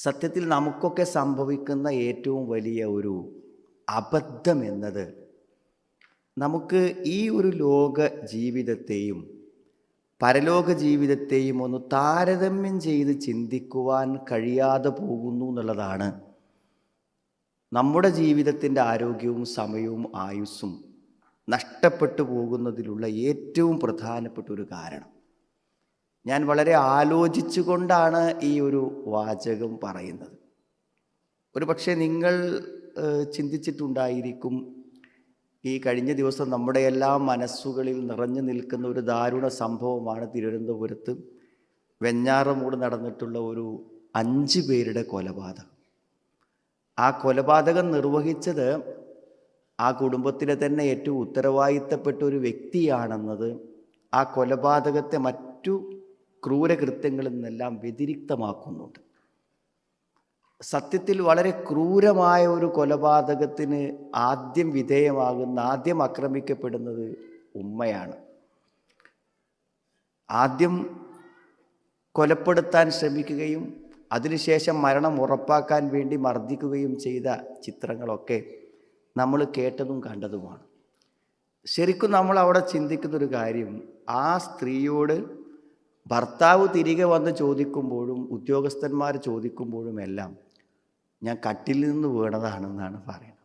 സത്യത്തിൽ നമുക്കൊക്കെ സംഭവിക്കുന്ന ഏറ്റവും വലിയ ഒരു അബദ്ധം എന്നത് നമുക്ക് ഈ ഒരു ലോക ജീവിതത്തെയും പരലോക ജീവിതത്തെയും ഒന്ന് താരതമ്യം ചെയ്ത് ചിന്തിക്കുവാൻ കഴിയാതെ പോകുന്നു എന്നുള്ളതാണ് നമ്മുടെ ജീവിതത്തിൻ്റെ ആരോഗ്യവും സമയവും ആയുസ്സും നഷ്ടപ്പെട്ടു പോകുന്നതിലുള്ള ഏറ്റവും പ്രധാനപ്പെട്ട ഒരു കാരണം. ഞാൻ വളരെ ആലോചിച്ചുകൊണ്ടാണ് ഈ ഒരു വാചകം പറയുന്നത്. ഒരു പക്ഷേ നിങ്ങൾ ചിന്തിച്ചിട്ടുണ്ടായിരിക്കും, ഈ കഴിഞ്ഞ ദിവസം നമ്മുടെ എല്ലാ മനസ്സുകളിൽ നിറഞ്ഞു നിൽക്കുന്ന ഒരു ദാരുണ സംഭവമാണ് തിരുവനന്തപുരത്ത് വെഞ്ഞാറമൂട് നടന്നിട്ടുള്ള ഒരു 5 പേരുടെ കൊലപാതകം. ആ കൊലപാതകം നിർവഹിച്ചത് ആ കുടുംബത്തിലെ തന്നെ ഏറ്റവും ഉത്തരവാദിത്തപ്പെട്ട ഒരു വ്യക്തിയാണെന്നത് ആ കൊലപാതകത്തെ മറ്റു ക്രൂരകൃത്യങ്ങളിൽ നിന്നെല്ലാം വ്യതിരിക്തമാക്കുന്നുണ്ട്. സത്യത്തിൽ വളരെ ക്രൂരമായ ഒരു കൊലപാതകത്തിന് ആദ്യം ആക്രമിക്കപ്പെടുന്നത് ഉമ്മയാണ്. ആദ്യം കൊലപ്പെടുത്താൻ ശ്രമിക്കുകയും അതിനുശേഷം മരണം ഉറപ്പാക്കാൻ വേണ്ടി മർദ്ദിക്കുകയും ചെയ്ത ചിത്രങ്ങളൊക്കെ നമ്മൾ കേട്ടതും കണ്ടതുമാണ്. ശരിക്കും നമ്മൾ അവിടെ ചിന്തിക്കുന്നൊരു കാര്യം, ആ സ്ത്രീയോട് ഭർത്താവ് തിരികെ വന്ന് ചോദിക്കുമ്പോഴും ഉദ്യോഗസ്ഥന്മാർ ചോദിക്കുമ്പോഴും എല്ലാം ഞാൻ കട്ടിൽ നിന്ന് വീണതാണെന്നാണ് പറയുന്നത്.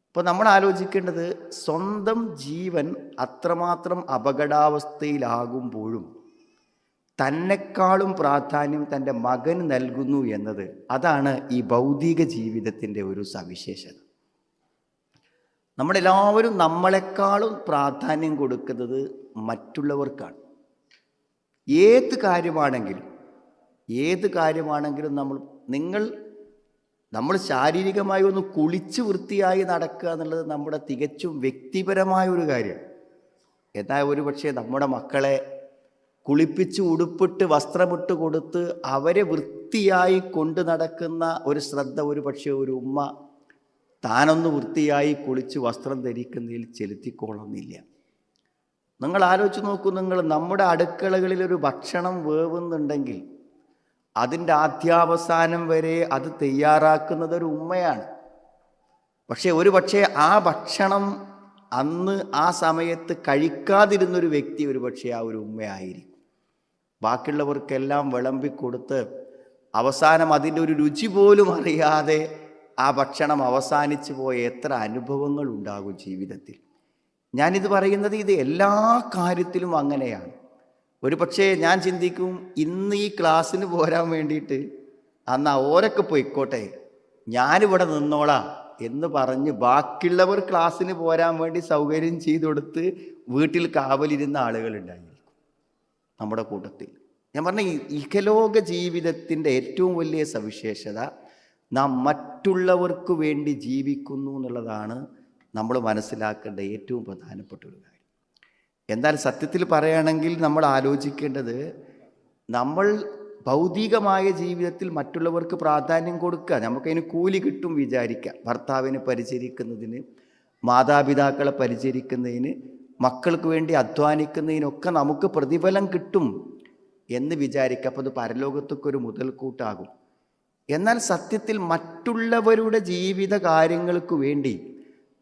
അപ്പോൾ നമ്മൾ ആലോചിക്കേണ്ടത്, സ്വന്തം ജീവൻ അത്രമാത്രം അപകടാവസ്ഥയിലാകുമ്പോഴും തന്നെക്കാളും പ്രാധാന്യം തൻ്റെ മകൻ നൽകുന്നു എന്നത്, അതാണ് ഈ ഭൗതിക ജീവിതത്തിൻ്റെ ഒരു സവിശേഷത. നമ്മളെല്ലാവരും നമ്മളെക്കാളും പ്രാധാന്യം കൊടുക്കുന്നത് മറ്റുള്ളവർക്കാണ്. ഏത് കാര്യമാണെങ്കിലും നമ്മൾ ശാരീരികമായി ഒന്ന് കുളിച്ച് വൃത്തിയായി നടക്കുക എന്നുള്ളത് നമ്മുടെ തികച്ചും വ്യക്തിപരമായ ഒരു കാര്യമാണ്. എന്നാൽ ഒരു പക്ഷേ നമ്മുടെ മക്കളെ കുളിപ്പിച്ച് ഉടുപ്പിട്ട് വസ്ത്രമിട്ട് കൊടുത്ത് അവരെ വൃത്തിയായി കൊണ്ടു നടക്കുന്ന ഒരു ശ്രദ്ധ ഒരു പക്ഷേ ഒരു ഉമ്മ താനൊന്ന് വൃത്തിയായി കുളിച്ച് വസ്ത്രം ധരിക്കുന്നതിൽ ചെലുത്തിക്കൊള്ളുന്നില്ല. നിങ്ങൾ ആലോചിച്ച് നോക്കൂ, നമ്മുടെ അടുക്കളകളിലൊരു ഭക്ഷണം വേവുന്നുണ്ടെങ്കിൽ അതിൻ്റെ ആദ്യാവസാനം വരെ അത് തയ്യാറാക്കുന്നത് ഒരു ഉമ്മയാണ്. പക്ഷേ ആ ഭക്ഷണം അന്ന് ആ സമയത്ത് കഴിക്കാതിരുന്നൊരു വ്യക്തി ഒരു പക്ഷേ ആ ഒരു ഉമ്മയായിരിക്കും. ബാക്കിയുള്ളവർക്കെല്ലാം വിളമ്പിക്കൊടുത്ത് അവസാനം അതിൻ്റെ ഒരു രുചി പോലും അറിയാതെ ആ ഭക്ഷണം അവസാനിച്ചു പോയ എത്ര അനുഭവങ്ങൾ ഉണ്ടാകും ജീവിതത്തിൽ. ഞാനിത് പറയുന്നത് ഇത് എല്ലാ കാര്യത്തിലും അങ്ങനെയാണ്. ഒരു പക്ഷേ ഞാൻ ചിന്തിക്കും, ഇന്ന് ഈ ക്ലാസ്സിന് പോരാൻ വേണ്ടിയിട്ട് അന്ന് ഓരൊക്കെ പോയിക്കോട്ടെ, ഞാനിവിടെ നിന്നോളാം എന്ന് പറഞ്ഞ് ബാക്കിയുള്ളവർ ക്ലാസ്സിന് പോരാൻ വേണ്ടി സൗകര്യം ചെയ്തു കൊടുത്ത് വീട്ടിൽ കാവലിരുന്ന ആളുകളുണ്ടായിരിക്കും നമ്മുടെ കൂട്ടത്തിൽ. ഞാൻ പറഞ്ഞ ഇഹലോക ജീവിതത്തിൻ്റെ ഏറ്റവും വലിയ സവിശേഷത നാം മറ്റുള്ളവർക്ക് വേണ്ടി ജീവിക്കുന്നു എന്നുള്ളതാണ് നമ്മൾ മനസ്സിലാക്കേണ്ട ഏറ്റവും പ്രധാനപ്പെട്ട ഒരു കാര്യം. എന്നാൽ സത്യത്തിൽ പറയുകയാണെങ്കിൽ നമ്മൾ ആലോചിക്കേണ്ടത്, നമ്മൾ ഭൗതികമായ ജീവിതത്തിൽ മറ്റുള്ളവർക്ക് പ്രാധാന്യം കൊടുക്കുക, നമുക്കതിന് കൂലി കിട്ടും വിചാരിക്കുക. ഭർത്താവിനെ പരിചരിക്കുന്നതിന്, മാതാപിതാക്കളെ പരിചരിക്കുന്നതിന്, മക്കൾക്ക് വേണ്ടി അധ്വാനിക്കുന്നതിനൊക്കെ നമുക്ക് പ്രതിഫലം കിട്ടും എന്ന് വിചാരിക്കുക. അപ്പോൾ അത് പരലോകത്തൊക്കെ ഒരു മുതൽക്കൂട്ടാകും. എന്നാൽ സത്യത്തിൽ മറ്റുള്ളവരുടെ ജീവിത കാര്യങ്ങൾക്ക് വേണ്ടി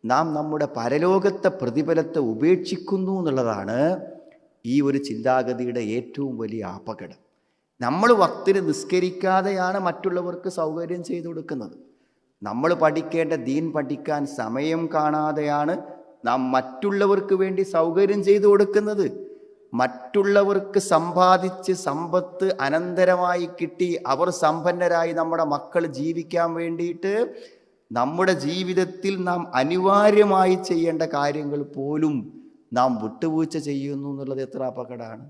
നാം നമ്മുടെ പരലോകത്തെ പ്രതിഫലത്തെ ഉപേക്ഷിക്കുന്നു എന്നുള്ളതാണ് ഈ ഒരു ചിന്താഗതിയുടെ ഏറ്റവും വലിയ അപകടം. നമ്മൾ വക്തിന് നിസ്കരിക്കാതെയാണ് മറ്റുള്ളവർക്ക് സൗകര്യം ചെയ്തു കൊടുക്കുന്നത്. നമ്മൾ പഠിക്കേണ്ട ദീൻ പഠിക്കാൻ സമയം കാണാതെയാണ് നാം മറ്റുള്ളവർക്ക് വേണ്ടി സൗകര്യം ചെയ്തു കൊടുക്കുന്നത്. മറ്റുള്ളവർക്ക് സമ്പാദിച്ച് സമ്പത്ത് അനന്തരമായി കിട്ടി അവർ സമ്പന്നരായി നമ്മുടെ മക്കൾ ജീവിക്കാൻ വേണ്ടിയിട്ട് നമ്മുടെ ജീവിതത്തിൽ നാം അനിവാര്യമായി ചെയ്യേണ്ട കാര്യങ്ങൾ പോലും നാം വിട്ടുവീഴ്ച ചെയ്യുന്നു എന്നുള്ളത് എത്ര അപകടമാണ്.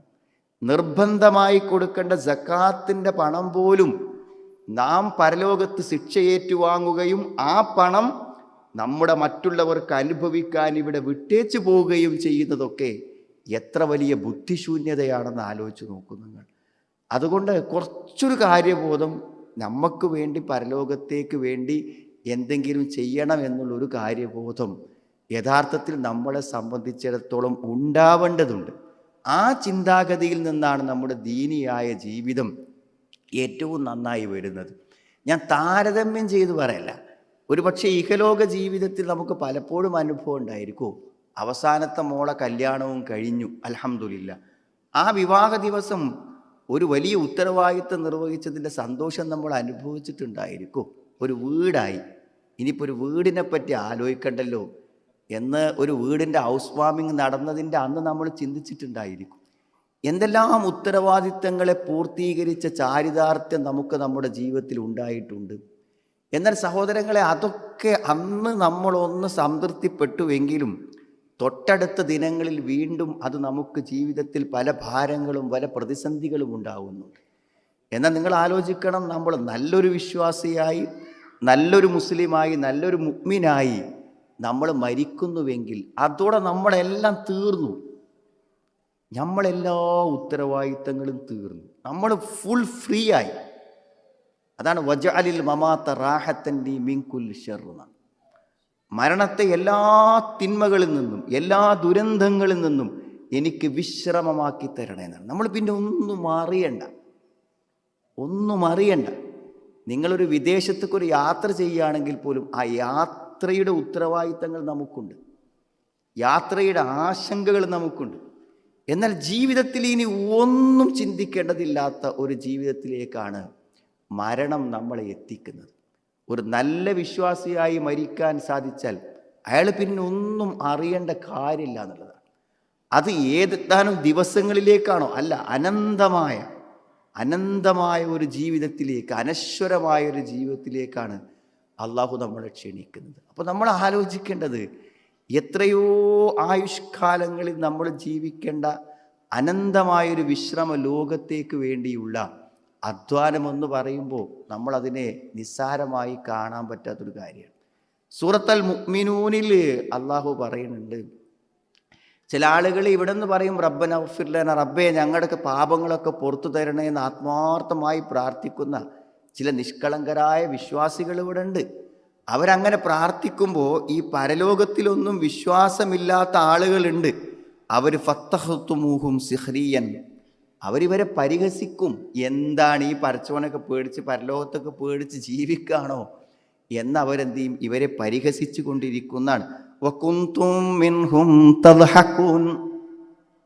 നിർബന്ധമായി കൊടുക്കേണ്ട സക്കാത്തിൻ്റെ പണം പോലും നാം പരലോകത്ത് ശിക്ഷ ഏറ്റുവാങ്ങുകയും ആ പണം നമ്മുടെ മറ്റുള്ളവർക്ക് അനുഭവിക്കാൻ ഇവിടെ വിട്ടേച്ചു പോവുകയും ചെയ്യുന്നതൊക്കെ എത്ര വലിയ ബുദ്ധിശൂന്യതയാണെന്ന് ആലോചിച്ച് നോക്കൂ നിങ്ങൾ. അതുകൊണ്ട് കുറച്ചൊരു കാര്യബോധം നമുക്ക് വേണ്ടി, പരലോകത്തേക്ക് വേണ്ടി എന്തെങ്കിലും ചെയ്യണം എന്നുള്ളൊരു കാര്യബോധം യഥാർത്ഥത്തിൽ നമ്മളെ സംബന്ധിച്ചിടത്തോളം ഉണ്ടാവേണ്ടതുണ്ട്. ആ ചിന്താഗതിയിൽ നിന്നാണ് നമ്മുടെ ദീനിയായ ജീവിതം ഏറ്റവും നന്നായി വരുന്നത്. ഞാൻ താരതമ്യം ചെയ്ത് പറയല്ല. ഒരു പക്ഷേ ഇഹലോക ജീവിതത്തിൽ നമുക്ക് പലപ്പോഴും അനുഭവം ഉണ്ടായിരിക്കും. അവസാനത്തെ മോളെ കല്യാണവും കഴിഞ്ഞു, അൽഹംദുലില്ലാ. ആ വിവാഹ ദിവസം ഒരു വലിയ ഉത്തരവാദിത്വം നിർവഹിച്ചതിൻ്റെ സന്തോഷം നമ്മൾ അനുഭവിച്ചിട്ടുണ്ടായിരിക്കും. ഒരു വീടായി, ഇനിയിപ്പോൾ ഒരു വീടിനെ പറ്റി ആലോചിക്കണ്ടല്ലോ എന്ന് ഒരു വീടിൻ്റെ ഹൗസ് വാമിങ് നടന്നതിൻ്റെ അന്ന് നമ്മൾ ചിന്തിച്ചിട്ടുണ്ടായിരിക്കും. എന്തെല്ലാം ഉത്തരവാദിത്തങ്ങളെ പൂർത്തീകരിച്ച ചാരിതാർത്ഥ്യം നമുക്ക് നമ്മുടെ ജീവിതത്തിൽ ഉണ്ടായിട്ടുണ്ട്. എന്നാൽ സഹോദരങ്ങളെ, അതൊക്കെ അന്ന് നമ്മളൊന്ന് സംതൃപ്തിപ്പെട്ടുവെങ്കിലും തൊട്ടടുത്ത ദിനങ്ങളിൽ വീണ്ടും അത് നമുക്ക് ജീവിതത്തിൽ പല ഭാരങ്ങളും പല പ്രതിസന്ധികളും ഉണ്ടാകുന്നുണ്ട്. എന്നാൽ നിങ്ങൾ ആലോചിക്കണം, നമ്മൾ നല്ലൊരു വിശ്വാസിയായി, നല്ലൊരു മുസ്ലിമായി, നല്ലൊരു മുഅ്മിനായി നമ്മൾ മരിക്കുന്നുവെങ്കിൽ അതോടെ നമ്മളെല്ലാം തീർന്നു. നമ്മളെല്ലാ ഉത്തരവാദിത്തങ്ങളും തീർന്നു, നമ്മൾ ഫുൾ ഫ്രീ ആയി. അതാണ് വജഅലിൽ മമാത റാഹത്തൻ ലി മിൻ കുല്ലി ശർർ. മരണത്തെ എല്ലാ തിന്മകളിൽ നിന്നും എല്ലാ ദുരന്തങ്ങളിൽ നിന്നും എനിക്ക് വിശ്രമമാക്കി തരണേ എന്നാണ്. നമ്മൾ പിന്നെ ഒന്നും അറിയണ്ട. നിങ്ങളൊരു വിദേശത്തേക്കൊരു യാത്ര ചെയ്യുകയാണെങ്കിൽ പോലും ആ യാത്രയുടെ ഉത്തരവാദിത്തങ്ങൾ നമുക്കുണ്ട്, യാത്രയുടെ ആശങ്കകൾ നമുക്കുണ്ട്. എന്നാൽ ജീവിതത്തിൽ ഇനി ഒന്നും ചിന്തിക്കേണ്ടതില്ലാത്ത ഒരു ജീവിതത്തിലേക്കാണ് മരണം നമ്മളെ എത്തിക്കുന്നത്. ഒരു നല്ല വിശ്വാസിയായി മരിക്കാൻ സാധിച്ചാൽ അയാൾ പിന്നെ ഒന്നും അറിയേണ്ട കാര്യമില്ല എന്നുള്ളതാണ്. അത് ഏതാനും ദിവസങ്ങളിലേക്കാണോ? അല്ല, അനന്തമായ ഒരു ജീവിതത്തിലേക്ക്, അനശ്വരമായ ഒരു ജീവിതത്തിലേക്കാണ് അള്ളാഹു നമ്മളെ ക്ഷണിക്കുന്നത്. അപ്പോൾ നമ്മൾ ആലോചിക്കേണ്ടത്, എത്രയോ ആയുഷ്കാലങ്ങളിൽ നമ്മൾ ജീവിക്കേണ്ട അനന്തമായൊരു വിശ്രമ ലോകത്തേക്ക് വേണ്ടിയുള്ള അധ്വാനമെന്ന് പറയുമ്പോൾ നമ്മളതിനെ നിസ്സാരമായി കാണാൻ പറ്റാത്തൊരു കാര്യമാണ്. സൂറത്തുൽ മുഅ്മിനൂനിൽ അള്ളാഹു പറയുന്നുണ്ട്, ചില ആളുകൾ ഇവിടെ നിന്ന് പറയും റബ്ബന ഗ്ഫിർ ലനാ, റബ്ബേ ഞങ്ങളുടെയൊക്കെ പാപങ്ങളൊക്കെ പുറത്തു തരണേ എന്ന് ആത്മാർത്ഥമായി പ്രാർത്ഥിക്കുന്ന ചില നിഷ്കളങ്കരായ വിശ്വാസികൾ ഇവിടെ ഉണ്ട്. അവരങ്ങനെ പ്രാർത്ഥിക്കുമ്പോൾ ഈ പരലോകത്തിലൊന്നും വിശ്വാസമില്ലാത്ത ആളുകളുണ്ട്. അവർ ഫത്തഹ്തുമൂഹും സിഹ്രിയൻ, അവരിവരെ പരിഹസിക്കും. എന്താണ് ഈ പരച്ചവനൊക്കെ പേടിച്ച് പരലോകത്തൊക്കെ പേടിച്ച് ജീവിക്കുകയാണോ എന്നവരെന്ത് ചെയ്യും? ഇവരെ പരിഹസിച്ചു കൊണ്ടിരിക്കുന്നതാണ്. വകുന്തും മിൻഹും തദ്ഹഖൂൻ,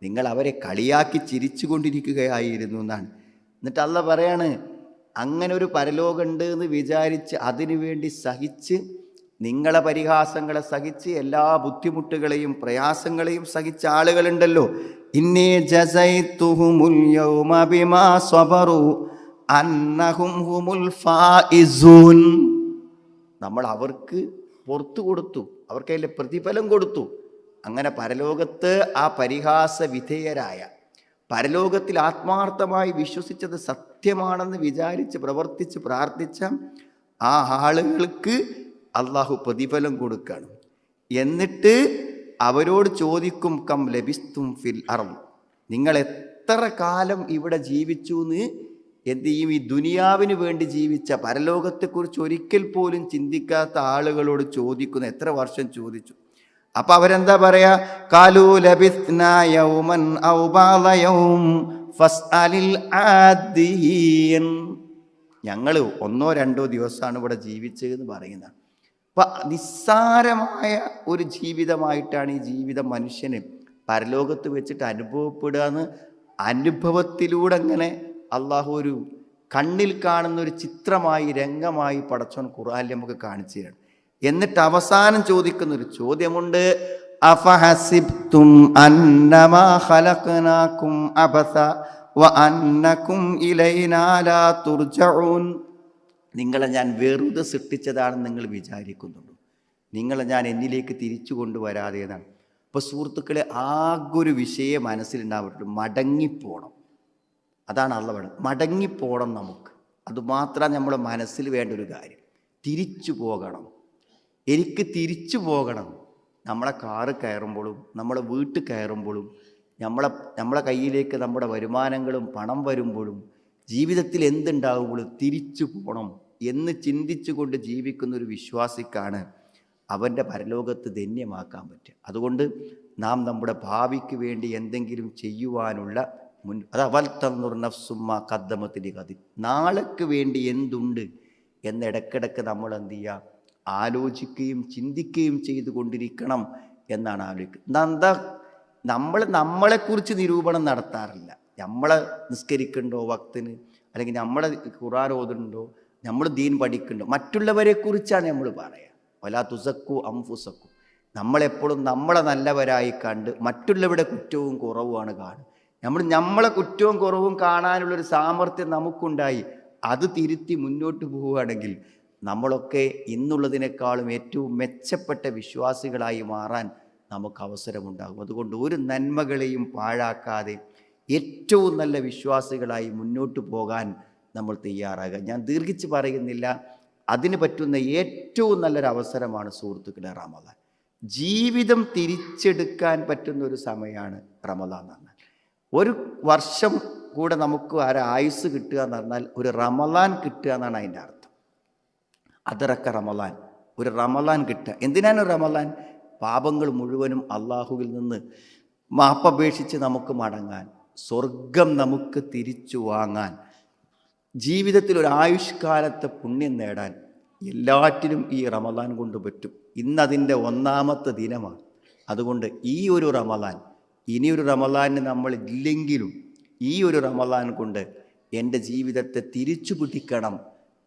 നിങ്ങൾ അവരെ കളിയാക്കി ചിരിച്ചു കൊണ്ടിരിക്കുകയായിരുന്നു എന്നാണ്. എന്നിട്ട് അല്ലാഹ് പറയാണ്, അങ്ങനെ ഒരു പരലോകമുണ്ട് എന്ന് വിചാരിച്ച് അതിനു വേണ്ടി സഹിച്ച്, നിങ്ങളെ പരിഹാസങ്ങളെ സഹിച്ച്, എല്ലാ ബുദ്ധിമുട്ടുകളെയും പ്രയാസങ്ങളെയും സഹിച്ച ആളുകളുണ്ടല്ലോ, ഇന്നി ജസൈതുഹുമുൽ യൗമ ബിമാ സ്വബറു അന്നഹും ഹുമുൽ ഫായിസൂൻ. നമ്മൾ അവർക്ക് പുറത്തു കൊടുത്തു, അവർക്ക് അതിൻ്റെ പ്രതിഫലം കൊടുത്തു. അങ്ങനെ പരലോകത്ത് ആ പരിഹാസ വിധേയരായ, പരലോകത്തിൽ ആത്മാർത്ഥമായി വിശ്വസിച്ചത് സത്യമാണെന്ന് വിചാരിച്ച് പ്രവർത്തിച്ച് പ്രാർത്ഥിച്ച ആ ആളുകൾക്ക് അള്ളാഹു പ്രതിഫലം കൊടുക്കണം. എന്നിട്ട് അവരോട് ചോദിക്കും, കം ലബിസ്തും ഫിൽ അർദ്, നിങ്ങൾ എത്ര കാലം ഇവിടെ ജീവിച്ചു എന്ന് എന്ത് ചെയ്യും? ഈ ദുനിയാവിന് വേണ്ടി ജീവിച്ച, പരലോകത്തെക്കുറിച്ച് ഒരിക്കൽ പോലും ചിന്തിക്കാത്ത ആളുകളോട് ചോദിക്കുന്നു, എത്ര വർഷം ചോദിച്ചു? അപ്പൊ അവരെന്താ പറയാ? ഖാലൂ ലബിസ്നാ യൗമൻ ഔ ബഅദ യൗം ഫസ്അലിൽ ആദിയൻ, ഞങ്ങൾ 1-2 ദിവസമാണ് ഇവിടെ ജീവിച്ചതെന്ന് പറയുന്നതാണ്. അപ്പം നിസ്സാരമായ ഒരു ജീവിതമായിട്ടാണ് ഈ ജീവിതം മനുഷ്യന് പരലോകത്ത് വെച്ചിട്ട് അനുഭവപ്പെടുക എന്ന് അനുഭവത്തിലൂടെ അങ്ങനെ അള്ളാഹു ഒരു കണ്ണിൽ കാണുന്ന ഒരു ചിത്രമായി, രംഗമായി പടച്ചോൻ ഖുർആനിൽ നമുക്ക് കാണിച്ചു തരാണ്. എന്നിട്ട് അവസാനം ചോദിക്കുന്നൊരു ചോദ്യമുണ്ട്, അഫഹസിബ്തും അന്നമാ ഖലഖനാകും അബസ വ അന്നകും ഇലൈനാ ലാ തുർജഊൻ, നിങ്ങളെ ഞാൻ വെറുതെ സൃഷ്ടിച്ചതാണെന്ന് നിങ്ങൾ വിചാരിക്കുന്നുണ്ടോ? നിങ്ങളെ ഞാൻ എന്നിലേക്ക് തിരിച്ചു കൊണ്ടുവരാതെ എന്നാണ്. അപ്പോൾ സുഹൃത്തുക്കളെ, ആകൊരു വിഷയം മനസ്സിലുണ്ടാവട്ടെ, മടങ്ങിപ്പോണം. അതാണ് അള്ളാഹ് പറയുന്നത്, മടങ്ങിപ്പോണം നമുക്ക്. അതുമാത്രമാണ് നമ്മുടെ മനസ്സിൽ വേണ്ട ഒരു കാര്യം. തിരിച്ചു പോകണം, എനിക്ക് തിരിച്ചു പോകണം. നമ്മളെ കാറ് കയറുമ്പോഴും നമ്മളെ വീട്ടിൽ കയറുമ്പോഴും നമ്മളെ കയ്യിലേക്ക് നമ്മുടെ വരുമാനങ്ങളും പണം വരുമ്പോഴും ജീവിതത്തിൽ എന്തുണ്ടാകുമ്പോഴും തിരിച്ചു പോകണം എന്ന് ചിന്തിച്ചുകൊണ്ട് ജീവിക്കുന്ന ഒരു വിശ്വാസിക്കാണ് അവൻ്റെ പരലോകത്ത് ധന്യമാക്കാൻ പറ്റുക. അതുകൊണ്ട് നാം നമ്മുടെ ഭാവിക്ക് വേണ്ടി എന്തെങ്കിലും ചെയ്യുവാനുള്ള അത് അവൽ തന്നുർ നഫ്സുമ്മ കദ്ദമത്തിൻ്റെ കതി, നാളേക്ക് വേണ്ടി എന്തുണ്ട് എന്ന് ഇടയ്ക്കിടയ്ക്ക് നമ്മൾ എന്ത് ചെയ്യുക, ആലോചിക്കുകയും ചിന്തിക്കുകയും ചെയ്തുകൊണ്ടിരിക്കണം എന്നാണ് ആലോചിക്കുന്നത്. എന്താ നമ്മളെക്കുറിച്ച് നിരൂപണം നടത്താറില്ല. നമ്മളെ നിസ്കരിക്കണ്ടോ വക്തിന്, അല്ലെങ്കിൽ നമ്മളെ ഖുർആൻ ഓതുന്നുണ്ടോ, നമ്മൾ ദീൻ പഠിക്കണ്ടോ, മറ്റുള്ളവരെ കുറിച്ചാണ് നമ്മൾ പറയുക. വലാ തുസക്കു അംഫുസക്കു, നമ്മളെപ്പോഴും നമ്മളെ നല്ലവരായി കണ്ട് മറ്റുള്ളവരുടെ കുറ്റവും കുറവുമാണ് കാണുക. നമ്മളെ കുറ്റവും കുറവും കാണാനുള്ളൊരു സാമർഥ്യം നമുക്കുണ്ടായി അത് തിരുത്തി മുന്നോട്ട് പോവുകയാണെങ്കിൽ നമ്മളൊക്കെ ഇന്നുള്ളതിനേക്കാളും ഏറ്റവും മെച്ചപ്പെട്ട വിശ്വാസികളായി മാറാൻ നമുക്ക് അവസരമുണ്ടാകും. അതുകൊണ്ട് ഒരു നന്മകളെയും പാഴാക്കാതെ ഏറ്റവും നല്ല വിശ്വാസികളായി മുന്നോട്ട് പോകാൻ നമ്മൾ തയ്യാറാകുക. ഞാൻ ദീർഘിച്ച് പറയുന്നില്ല, അതിന് പറ്റുന്ന ഏറ്റവും നല്ലൊരു അവസരമാണ് സുഹൃത്തുക്കളെ റമദാൻ. ജീവിതം തിരിച്ചെടുക്കാൻ പറ്റുന്ന ഒരു സമയമാണ് റമദാൻ എന്ന് പറഞ്ഞാൽ. ഒരു വർഷം കൂടെ നമുക്ക് ആയുസ് കിട്ടുക എന്ന് പറഞ്ഞാൽ ഒരു റമദാൻ കിട്ടുക എന്നാണ് അതിൻ്റെ അർത്ഥം. അതിറക്ക റമദാൻ, ഒരു റമദാൻ കിട്ടുക. എന്തിനാണ് റമദാൻ? പാപങ്ങൾ മുഴുവനും അള്ളാഹുവിൽ നിന്ന് മാപ്പപേക്ഷിച്ച് നമുക്ക് മടങ്ങാൻ, സ്വർഗം നമുക്ക് തിരിച്ചു വാങ്ങാൻ, ജീവിതത്തിൽ ഒരു ആയുഷ്കാലത്തെ പുണ്യം നേടാൻ എല്ലാറ്റിനും ഈ റമദാൻ കൊണ്ട് പറ്റും. ഇന്നതിൻ്റെ 1ാമത്തെ ദിനമാണ്. അതുകൊണ്ട് ഈ ഒരു റമദാൻ, ഇനിയൊരു റമദാനിന് നമ്മൾ ഇല്ലെങ്കിലും ഈ ഒരു റമദാൻ കൊണ്ട് എൻ്റെ ജീവിതത്തെ തിരിച്ചു പിടിക്കണം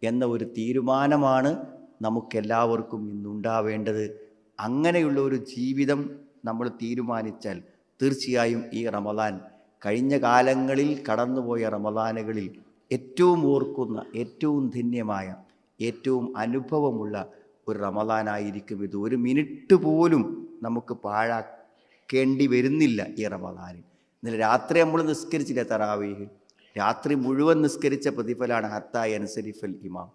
എന്ന ഒരു തീരുമാനമാണ് നമുക്കെല്ലാവർക്കും ഇന്നുണ്ടാവേണ്ടത്. അങ്ങനെയുള്ള ഒരു ജീവിതം നമ്മൾ തീരുമാനിച്ചാൽ തീർച്ചയായും ഈ റമദാൻ കഴിഞ്ഞ കാലങ്ങളിൽ കടന്നുപോയ റമദാനുകളിൽ ഏറ്റവും ഓർക്കുന്ന, ഏറ്റവും ധന്യമായ, ഏറ്റവും അനുഭവമുള്ള ഒരു റമദാനായിരിക്കും ഇത്. ഒരു മിനിറ്റ് പോലും നമുക്ക് പാഴാക്കേണ്ടി വരുന്നില്ല ഈ റമദാനിൽ. ഇന്നലെ രാത്രി നമ്മൾ നിസ്കരിച്ചില്ല തറാവീഹ്, രാത്രി മുഴുവൻ നിസ്കരിച്ച പ്രതിഫലമാണ് ഹത്താ യൻസരിഫൽ ഇമാം.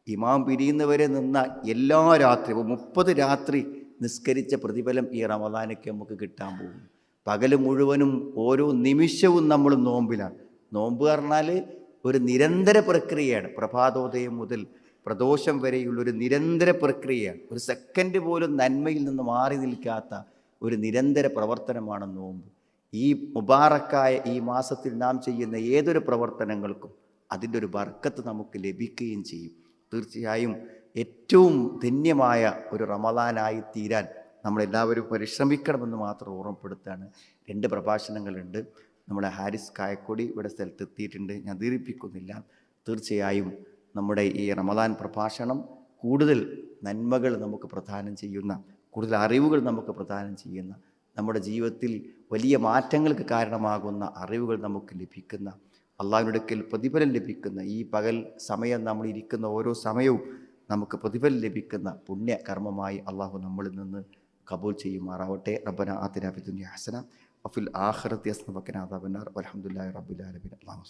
ഇമാം പിരിയുന്നവരെ നിന്ന എല്ലാ രാത്രി 30 രാത്രി നിസ്കരിച്ച പ്രതിഫലം ഈ റമദാനൊക്കെ നമുക്ക് കിട്ടാൻ പോകും. പകൽ മുഴുവനും ഓരോ നിമിഷവും നമ്മൾ നോമ്പിലാണ്. നോമ്പ് പറഞ്ഞാൽ ഒരു നിരന്തര പ്രക്രിയയാണ്. പ്രഭാതോദയം മുതൽ പ്രദോഷം വരെയുള്ളൊരു നിരന്തര പ്രക്രിയയാണ്. ഒരു സെക്കൻഡ് പോലും നന്മയിൽ നിന്ന് മാറി നിൽക്കാത്ത ഒരു നിരന്തര പ്രവർത്തനമാണ് നോമ്പ്. ഈ മുബാറക്കായ ഈ മാസത്തിൽ നാം ചെയ്യുന്ന ഏതൊരു പ്രവർത്തനങ്ങൾക്കും അതിൻ്റെ ഒരു ബർക്കത്ത് നമുക്ക് ലഭിക്കുകയും ചെയ്യും. തീർച്ചയായും ഏറ്റവും ധന്യമായ ഒരു റമദാനായി തീരാൻ നമ്മളെല്ലാവരും പരിശ്രമിക്കണമെന്ന് മാത്രം ഓർമ്മപ്പെടുത്താണ്. 2 പ്രഭാഷണങ്ങളുണ്ട്. നമ്മുടെ ഹാരിസ് കായക്കൊടി ഇവിടെ സ്ഥലത്തെത്തിയിട്ടുണ്ട്, ഞാൻ ദീർഘിപ്പിക്കുന്നില്ല. തീർച്ചയായും നമ്മുടെ ഈ റമദാൻ പ്രഭാഷണം കൂടുതൽ നന്മകൾ നമുക്ക് പ്രദാനം ചെയ്യുന്ന, കൂടുതൽ അറിവുകൾ നമുക്ക് പ്രദാനം ചെയ്യുന്ന, നമ്മുടെ ജീവിതത്തിൽ വലിയ മാറ്റങ്ങൾക്ക് കാരണമാകുന്ന അറിവുകൾ നമുക്ക് ലഭിക്കുന്ന, അള്ളാഹുവിൻ്റെ അടുക്കൽ പ്രതിഫലം ലഭിക്കുന്ന, ഈ പകൽ സമയം നമ്മൾ ഇരിക്കുന്ന ഓരോ സമയവും നമുക്ക് പ്രതിഫലം ലഭിക്കുന്ന പുണ്യ കർമ്മമായി അള്ളാഹു നമ്മളിൽ നിന്ന് കബൂൽ ചെയ്യുമാറാവട്ടെ. റബ്ബനാ ആതിനാ ഫിദ്ദുനിയ ഹസന വഫിൽ ആഖിറതി ഹസന വഖിനാ അദാബന്നാർ വൽഹംദുലില്ലാഹി റബ്ബിൽ ആലമീൻ. അല്ലാഹു